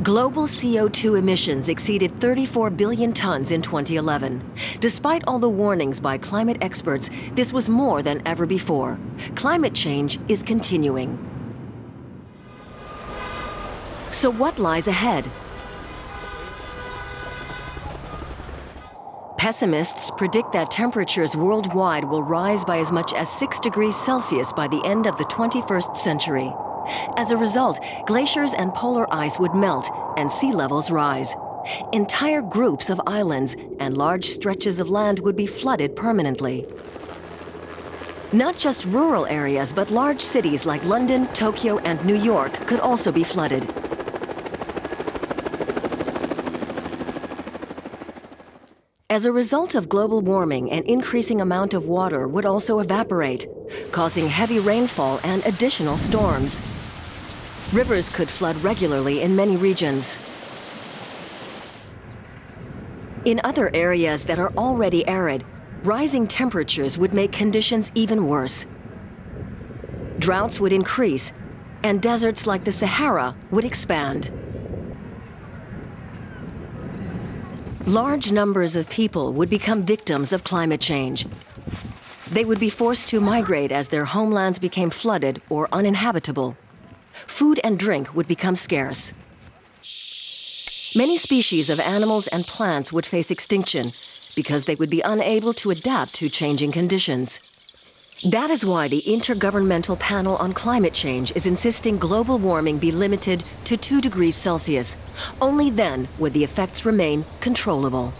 Global CO2 emissions exceeded 34 billion tons in 2011. Despite all the warnings by climate experts, this was more than ever before. Climate change is continuing. So what lies ahead? Pessimists predict that temperatures worldwide will rise by as much as 6 degrees Celsius by the end of the 21st century. As a result, glaciers and polar ice would melt and sea levels rise. Entire groups of islands and large stretches of land would be flooded permanently. Not just rural areas, but large cities like London, Tokyo, and New York could also be flooded. As a result of global warming, an increasing amount of water would also evaporate, causing heavy rainfall and additional storms. Rivers could flood regularly in many regions. In other areas that are already arid, rising temperatures would make conditions even worse. Droughts would increase, and deserts like the Sahara would expand. Large numbers of people would become victims of climate change. They would be forced to migrate as their homelands became flooded or uninhabitable. Food and drink would become scarce. Many species of animals and plants would face extinction because they would be unable to adapt to changing conditions. That is why the Intergovernmental Panel on Climate Change is insisting global warming be limited to 2 degrees Celsius. Only then would the effects remain controllable.